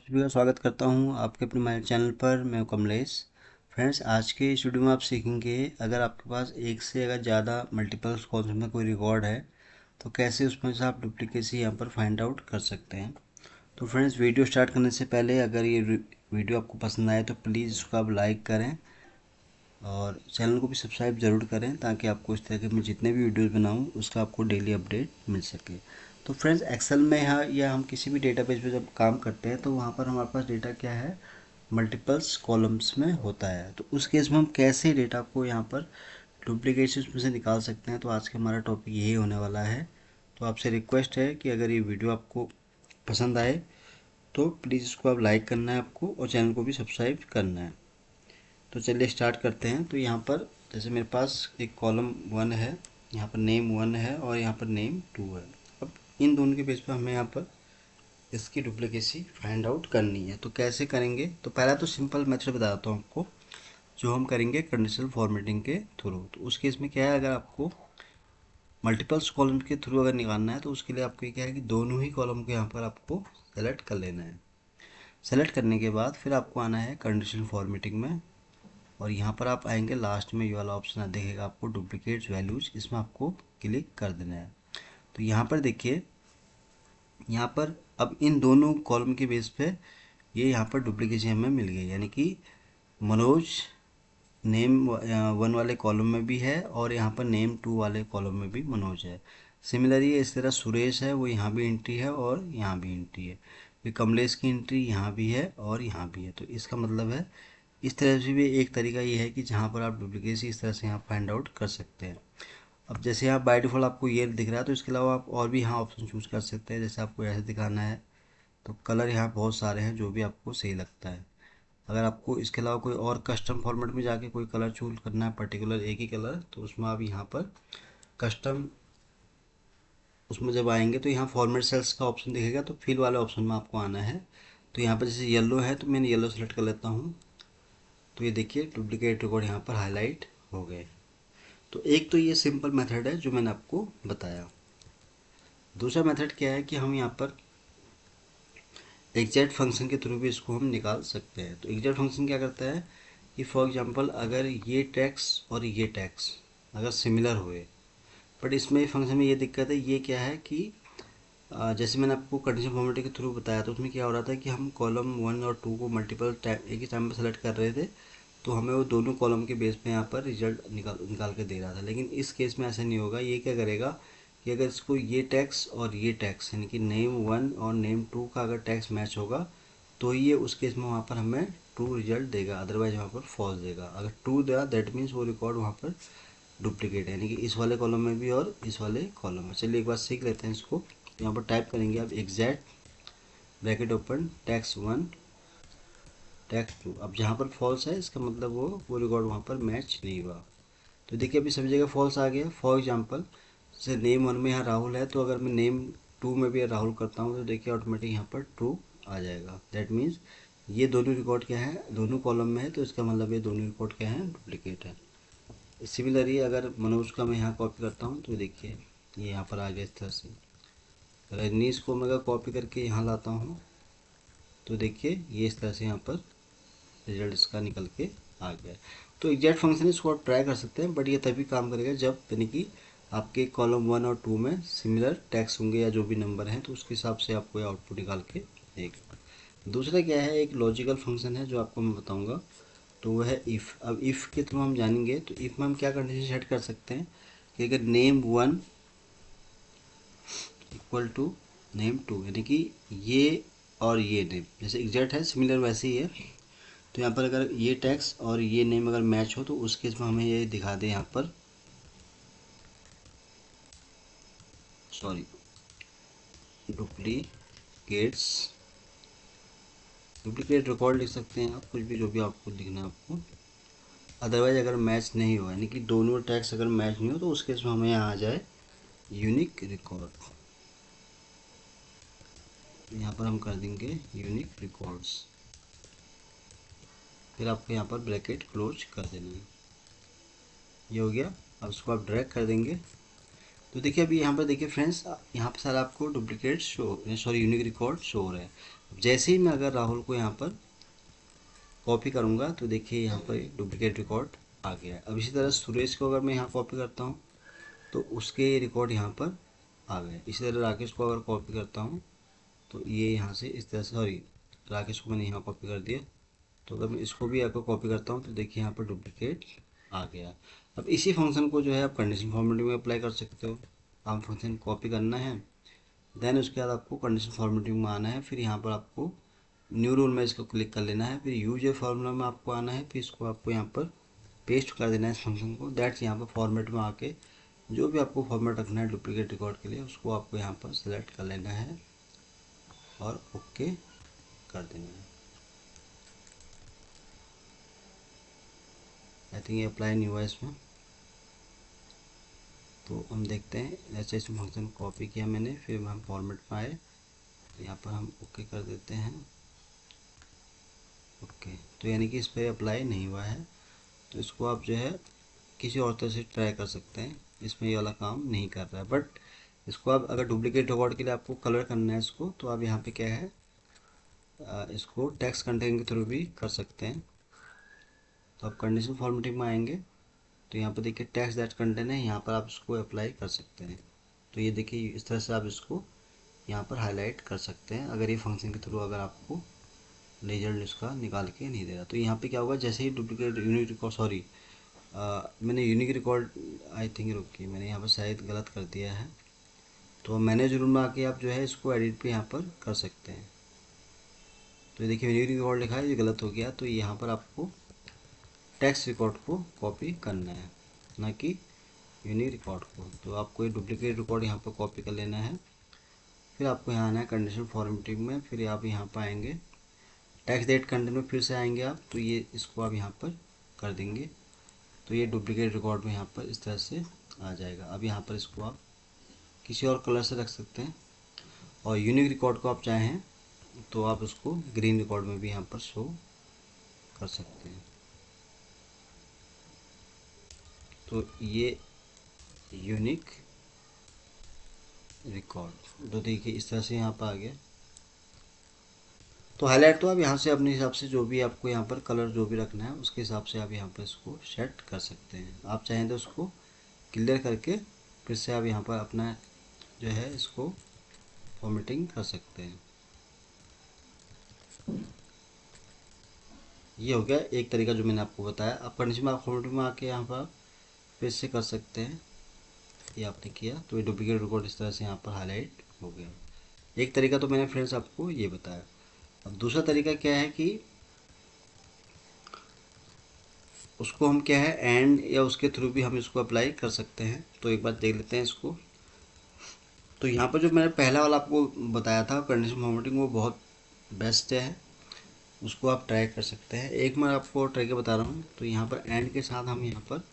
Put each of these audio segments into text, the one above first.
सभी का स्वागत करता हूं आपके अपने हमारे चैनल पर। मैं हूं कमलेश। फ्रेंड्स, आज के इस वीडियो में आप सीखेंगे अगर आपके पास एक से अगर ज़्यादा मल्टीपल कॉलम्स में कोई रिकॉर्ड है तो कैसे उसमें से आप डुप्लीकेसी यहाँ पर फाइंड आउट कर सकते हैं। तो फ्रेंड्स, वीडियो स्टार्ट करने से पहले अगर ये वीडियो आपको पसंद आए तो प्लीज़ इसको आप लाइक करें और चैनल को भी सब्सक्राइब ज़रूर करें ताकि आपको इस तरह के मैं जितने भी वीडियोस बनाऊं उसका आपको डेली अपडेट मिल सके। तो फ्रेंड्स, एक्सेल में यहाँ या हम किसी भी डेटाबेस पे जब काम करते हैं तो वहाँ पर हमारे पास डेटा क्या है, मल्टीपल्स कॉलम्स में होता है। तो उस केस में हम कैसे डेटा को यहाँ पर डुप्लीकेशन में से निकाल सकते हैं, तो आज का हमारा टॉपिक यही होने वाला है। तो आपसे रिक्वेस्ट है कि अगर ये वीडियो आपको पसंद आए तो प्लीज़ इसको आप लाइक करना है आपको और चैनल को भी सब्सक्राइब करना है। तो चलिए स्टार्ट करते हैं। तो यहाँ पर जैसे मेरे पास एक कॉलम 1 है, यहाँ पर नेम 1 है और यहाँ पर नेम 2 है। अब इन दोनों के बेस पर हमें यहाँ पर इसकी डुप्लीकेसी फाइंड आउट करनी है। तो कैसे करेंगे, तो पहला तो सिंपल मेथड बताता हूँ आपको जो हम करेंगे कंडीशनल फॉर्मेटिंग के थ्रू। तो उस केस में क्या है, अगर आपको मल्टीपल्स कॉलम के थ्रू अगर निकालना है तो उसके लिए आपको क्या है कि दोनों ही कॉलम को यहाँ पर आपको सेलेक्ट कर लेना है। सेलेक्ट करने के बाद फिर आपको आना है कंडीशनल फॉर्मेटिंग में और यहाँ पर आप आएंगे, लास्ट में ये वाला ऑप्शन दिखेगा आपको डुप्लीकेट वैल्यूज, इसमें आपको क्लिक कर देना है। तो यहाँ पर देखिए, यहाँ पर अब इन दोनों कॉलम के बेस पे ये यहाँ पर डुप्लीकेशन हमें मिल गई, यानी कि मनोज नेम 1 वाले कॉलम में भी है और यहाँ पर नेम 2 वाले कॉलम में भी मनोज है। सिमिलरली इस तरह सुरेश है, वो यहाँ भी एंट्री है और यहाँ भी एंट्री है। फिर कमलेश की एंट्री यहाँ भी है और यहाँ भी है। तो इसका मतलब है इस तरह से भी एक तरीका ये है कि जहाँ पर आप डुप्लीकेसी इस तरह से यहाँ फाइंड आउट कर सकते हैं। अब जैसे यहाँ बाय डिफ़ॉल्ट आपको ये दिख रहा है, तो इसके अलावा आप और भी यहाँ ऑप्शन चूज़ कर सकते हैं। जैसे आपको ऐसे दिखाना है तो कलर यहाँ बहुत सारे हैं जो भी आपको सही लगता है। अगर आपको इसके अलावा कोई और कस्टम फॉर्मेट में जाके कोई कलर चूज करना है, पर्टिकुलर एक ही कलर, तो उसमें आप यहाँ पर कस्टम उसमें जब आएंगे तो यहाँ फॉर्मेट सेल्स का ऑप्शन दिखेगा, तो फिल वाले ऑप्शन में आपको आना है। तो यहाँ पर जैसे येलो है तो मैंने येलो सेलेक्ट कर लेता हूँ। तो ये देखिए डुप्लीकेट रिकॉर्ड यहाँ पर हाईलाइट हो गए। तो एक तो ये सिंपल मेथड है जो मैंने आपको बताया। दूसरा मेथड क्या है कि हम यहाँ पर एग्जैक्ट फंक्शन के थ्रू भी इसको हम निकाल सकते हैं। तो एग्जैक्ट फंक्शन क्या करता है कि फॉर एग्जांपल अगर ये टैक्स और ये टैक्स अगर सिमिलर हुए, बट इसमें फंक्शन में ये दिक्कत है, ये क्या है कि जैसे मैंने आपको कंडीशन फॉर्मेटिंग के थ्रू बताया, तो उसमें क्या हो रहा था कि हम कॉलम 1 और 2 को मल्टीपल टाइम एक ही टाइम पर सेलेक्ट कर रहे थे, तो हमें वो दोनों कॉलम के बेस पे यहाँ पर रिजल्ट निकाल के दे रहा था। लेकिन इस केस में ऐसा नहीं होगा। ये क्या करेगा कि अगर इसको ये टैक्स और ये टैक्स यानी कि नेम 1 और नेम 2 का अगर टैक्स मैच होगा तो ये उस केस में वहाँ पर हमें ट्रू रिजल्ट देगा, अदरवाइज वहाँ पर फॉल्स देगा। अगर ट्रू देगा दैट मीन्स वो रिकॉर्ड वहाँ पर डुप्लीकेट है, यानी कि इस वाले कॉलम में भी और इस वाले कॉलम में। चलिए एक बार सीख लेते हैं इसको। यहाँ पर टाइप करेंगे आप exact bracket open tax 1 tax 2। अब जहाँ पर फॉल्स है इसका मतलब वो रिकॉर्ड वहाँ पर मैच नहीं हुआ। तो देखिए अभी सभी जगह फॉल्स आ गया। फॉर एग्जाम्पल जैसे नेम 1 में यहाँ राहुल है, तो अगर मैं नेम 2 में भी राहुल करता हूँ तो देखिए ऑटोमेटिक यहाँ पर ट्रू आ जाएगा। दैट मीन्स ये दोनों रिकॉर्ड क्या है, दोनों कॉलम में है, तो इसका मतलब ये दोनों रिकॉर्ड क्या है, डुप्लीकेट है। सिमिलरली अगर मनोज का मैं यहाँ कॉपी करता हूँ तो देखिए ये यहाँ पर आ गया इस तरह से। रजनीश को मैं अगर कॉपी करके यहाँ लाता हूँ तो देखिए ये इस तरह से यहाँ पर रिजल्ट इसका निकल के आ गया। तो एग्जैक्ट फंक्शन इसको आप ट्राई कर सकते हैं, बट ये तभी काम करेगा जब यानी कि आपके कॉलम 1 और 2 में सिमिलर टैक्स होंगे या जो भी नंबर हैं, तो उसके हिसाब से आपको ये आउटपुट निकाल के देगा। दूसरा क्या है, एक लॉजिकल फंक्शन है जो आपको मैं बताऊंगा, तो वह है इफ़। अब इफ़ के थ्रू हम जानेंगे तो इफ़ में हम क्या कंडीशन सेट कर सकते हैं कि अगर नेम 1 इक्वल टू नेम 2 यानी कि ये और ये नेम जैसे एग्जैक्ट है सिमिलर वैसे ही है, तो यहाँ पर अगर ये टैक्स और ये नेम अगर मैच हो तो उस केस में हमें ये दिखा दे यहाँ पर, सॉरी, डुप्लीकेट रिकॉर्ड लिख सकते हैं आप, कुछ भी जो भी आपको लिखना है आपको। अदरवाइज अगर मैच नहीं हो यानी कि दोनों टैक्स अगर मैच नहीं हो तो उस केस में हमें यहाँ आ जाए यूनिक रिकॉर्ड। यहाँ पर हम कर देंगे यूनिक रिकॉर्ड्स, फिर आपको यहाँ पर ब्रैकेट क्लोज कर देना है। ये हो गया। अब उसको आप ड्रैग कर देंगे तो देखिए अभी यहाँ पर देखिए फ्रेंड्स, यहाँ पर सारा आपको duplicate show, sorry unique record show हो रहा है। जैसे ही मैं अगर राहुल को यहाँ पर कॉपी करूँगा तो देखिए यहाँ पर डुप्लीकेट रिकॉर्ड आ गया है। अब इसी तरह सुरेश को अगर मैं यहाँ कॉपी करता हूँ तो उसके रिकॉर्ड यहाँ पर आ गए। इसी तरह राकेश को अगर कॉपी करता हूँ तो ये यहाँ से इस तरह से, सॉरी राकेश को मैंने यहाँ कॉपी कर दिया, तो अगर मैं इसको भी अगर कॉपी करता हूँ तो देखिए यहाँ पर डुप्लीकेट आ गया। अब इसी फंक्शन को जो है आप कंडीशन फॉर्मेटिंग में अप्लाई कर सकते हो। आप फंक्शन कॉपी करना है, देन उसके बाद आपको कंडीशन फॉर्मेटिंग में आना है, फिर यहाँ पर आपको न्यू रूल में इसको क्लिक कर लेना है, फिर यूज ए फार्मूला में आपको आना है, फिर इसको आपको यहाँ पर पेस्ट कर देना है इस फंक्शन को। दैट्स यहाँ पर फॉर्मेट में आके जो भी आपको फॉर्मेट रखना है डुप्लीकेट रिकॉर्ड के लिए उसको आपको यहाँ पर सेलेक्ट कर लेना है और ओके कर देना है। आई थिंक ये अप्लाई नहीं हुआ इसमें, तो हम देखते हैं। जैसे इस फंक्शन कॉपी किया मैंने, फिर हम फॉर्मेट में आए, यहाँ पर हम ओके कर देते हैं। ओके, तो यानी कि इस पर अप्लाई नहीं हुआ है, तो इसको आप जो है किसी और तरह से ट्राई कर सकते हैं। इसमें ये वाला काम नहीं कर रहा है, बट इसको आप अगर डुप्लीकेट रिकॉर्ड के लिए आपको कलर करना है इसको, तो आप यहाँ पे क्या है इसको टेक्स्ट कंटेंट के थ्रू भी कर सकते हैं। तो आप कंडीशन फॉर्मेटिंग में आएंगे तो यहाँ पर देखिए टेक्स्ट दैट कंटेंट है, यहाँ पर आप इसको अप्लाई कर सकते हैं। तो ये देखिए इस तरह से आप इसको यहाँ पर हाईलाइट कर सकते हैं, अगर ये फंक्शन के थ्रू अगर आपको रिजल्ट इसका निकाल के नहीं दे रहा। तो यहाँ पे क्या होगा, जैसे ही डुप्लीकेट यूनिक रिकॉर्ड, सॉरी मैंने यूनिक रिकॉर्ड आई थिंक रुकी, मैंने यहाँ पर शायद गलत कर दिया है। तो मैनेज रूल में आके आप जो है इसको एडिट पे यहाँ पर कर सकते हैं। तो ये देखिए यूनिक रिकॉर्ड लिखा है, ये गलत हो गया, तो यहाँ पर आपको टेक्स्ट रिकॉर्ड को कॉपी करना है, ना कि यूनिक रिकॉर्ड को। तो आपको ये डुप्लीकेट रिकॉर्ड यहाँ पर कॉपी कर लेना है, फिर आपको यहाँ आना है कंडीशन फॉर्मेटिंग में, फिर आप यहाँ पर आएंगे टेक्स्ट डेट कंटेंट में, फिर से आएंगे आप, तो ये इसको आप यहाँ पर कर देंगे, तो ये डुप्लीकेट रिकॉर्ड में यहाँ पर इस तरह से आ जाएगा। अब यहाँ पर इसको आप किसी और कलर से रख सकते हैं, और यूनिक रिकॉर्ड को आप चाहें तो आप उसको ग्रीन रिकॉर्ड में भी यहाँ पर शो कर सकते हैं। तो ये यूनिक रिकॉर्ड तो देखिए इस तरह से यहाँ पर आ गया। तो हाईलाइट तो आप यहाँ से अपने हिसाब से जो भी आपको यहाँ पर कलर जो भी रखना है उसके हिसाब से आप यहाँ पर इसको सेट कर सकते हैं। आप चाहें तो उसको क्लियर करके फिर से आप यहाँ पर अपना जो है इसको फॉर्मेटिंग कर सकते हैं। ये हो गया एक तरीका जो मैंने आपको बताया। आप कंडीशन में फॉर्मेटिंग में आके यहाँ पर फिर से कर सकते हैं। ये आपने किया तो ये डुप्लीकेट रिकॉर्ड इस तरह से यहाँ पर हाईलाइट हो गया। एक तरीका तो मैंने फ्रेंड्स आपको ये बताया। अब दूसरा तरीका क्या है कि उसको हम क्या है एंड या उसके थ्रू भी हम इसको अप्लाई कर सकते हैं। तो एक बार देख लेते हैं इसको। तो यहाँ पर जो मैंने पहला वाला आपको बताया था कंडीशन फॉर्मेटिंग, वो बहुत बेस्ट है, उसको आप ट्राई कर सकते हैं। एक मैं आपको ट्राई के बता रहा हूँ। तो यहाँ पर एंड के साथ हम यहाँ पर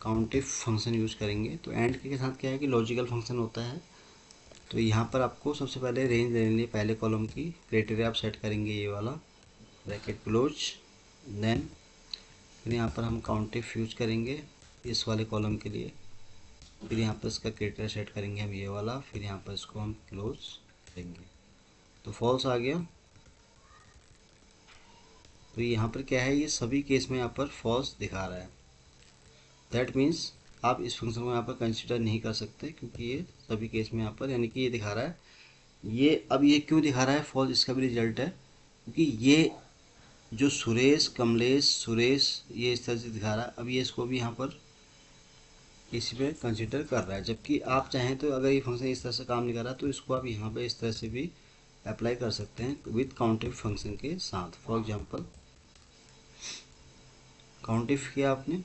काउंटिफ फंक्शन यूज़ करेंगे। तो एंड के साथ क्या है कि लॉजिकल फंक्शन होता है। तो यहाँ पर आपको सबसे पहले रेंज लेने लिए पहले कॉलम की क्राइटेरिया आप सेट करेंगे, ये वाला ब्रैकेट क्लोज, देन फिर यहाँ पर हम काउंटिफ यूज करेंगे इस वाले कॉलम के लिए, फिर यहाँ पर इसका क्राइटेरिया सेट करेंगे हम ये वाला, फिर यहाँ पर इसको हम क्लोज करेंगे। तो फॉल्स आ गया। तो यहाँ पर क्या है, ये सभी केस में यहाँ पर फॉल्स दिखा रहा है। दैट मीन्स आप इस फंक्शन को यहाँ पर कंसिडर नहीं कर सकते, क्योंकि ये सभी केस में यहाँ पर यानी कि ये दिखा रहा है। ये अब ये क्यों दिखा रहा है फॉल्स, इसका भी रिजल्ट है, क्योंकि ये जो सुरेश, कमलेश, सुरेश, ये इस तरह से दिखा रहा है। अब ये इसको भी यहाँ पर इसी पे कंसिडर कर रहा है, जबकि आप चाहें तो अगर ये फंक्शन इस तरह से काम नहीं कर रहा तो इसको आप यहाँ पे इस तरह से भी अप्लाई कर सकते हैं विद काउंटिफ फंक्शन के साथ। फॉर एग्जांपल काउंटिफ किया आपने,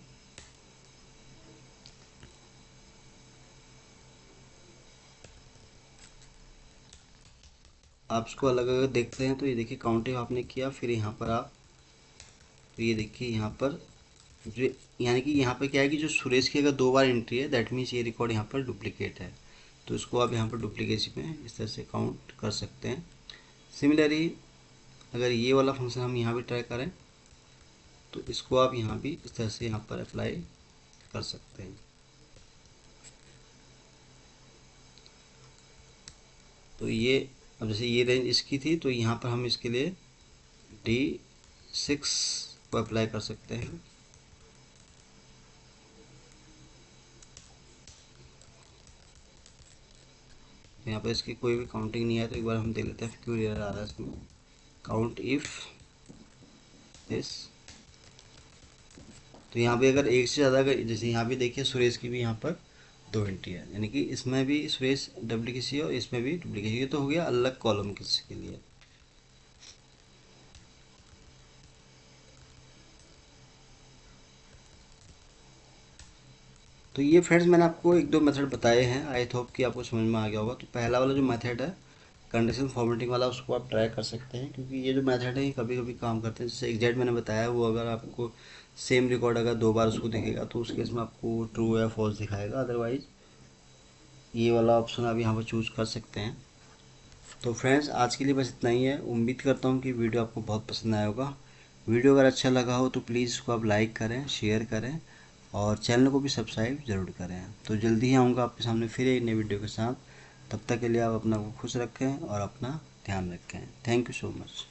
आप इसको अलग अलग देखते हैं। तो ये देखिए काउंटिफ आपने किया, फिर यहाँ पर आप, तो ये देखिए यहाँ पर जो यानी कि यहाँ पर क्या है कि जो सुरेश की अगर 2 बार एंट्री है दैट मीन्स ये रिकॉर्ड यहाँ पर डुप्लीकेट है। तो इसको आप यहाँ पर डुप्लीकेसी में इस तरह से काउंट कर सकते हैं। सिमिलरली अगर ये वाला फंक्शन हम यहाँ भी ट्राई करें तो इसको आप यहाँ भी इस तरह से यहाँ पर अप्लाई कर सकते हैं। तो ये अब जैसे ये रेंज इसकी थी, तो यहाँ पर हम इसके लिए D6 को अप्लाई कर सकते हैं। यहाँ पर इसकी कोई भी काउंटिंग नहीं है, तो एक बार हम देख लेते हैं क्यों एरर आ रहा है इसमें। काउंट इफ दिस, तो यहाँ पे अगर एक से ज़्यादा, जैसे यहाँ भी देखिए सुरेश की भी यहाँ पर 2 एंट्री है, यानी कि इसमें भी सुरेश डुप्लीकेसी है और इसमें भी डुप्लीकेसी। ये तो हो गया अलग कॉलम किसी के लिए। तो ये फ्रेंड्स मैंने आपको एक दो मेथड बताए हैं, आई होप कि आपको समझ में आ गया होगा। तो पहला वाला जो मेथड है कंडीशन फॉर्मेटिंग वाला, उसको आप ट्राई कर सकते हैं, क्योंकि ये जो मेथड है ये कभी कभी काम करते हैं। जैसे एग्जैक्ट मैंने बताया, वो अगर आपको सेम रिकॉर्ड अगर 2 बार उसको दिखेगा तो उस केस में आपको ट्रू या फॉल्स दिखाएगा। अदरवाइज ये वाला ऑप्शन आप यहाँ पर चूज कर सकते हैं। तो फ्रेंड्स आज के लिए बस इतना ही है। उम्मीद करता हूँ कि वीडियो आपको बहुत पसंद आया होगा। वीडियो अगर अच्छा लगा हो तो प्लीज़ इसको आप लाइक करें, शेयर करें और चैनल को भी सब्सक्राइब ज़रूर करें। तो जल्दी ही आऊँगा आपके सामने फिर एक नई वीडियो के साथ। तब तक के लिए आप अपना को खुश रखें और अपना ध्यान रखें। Thank you so much.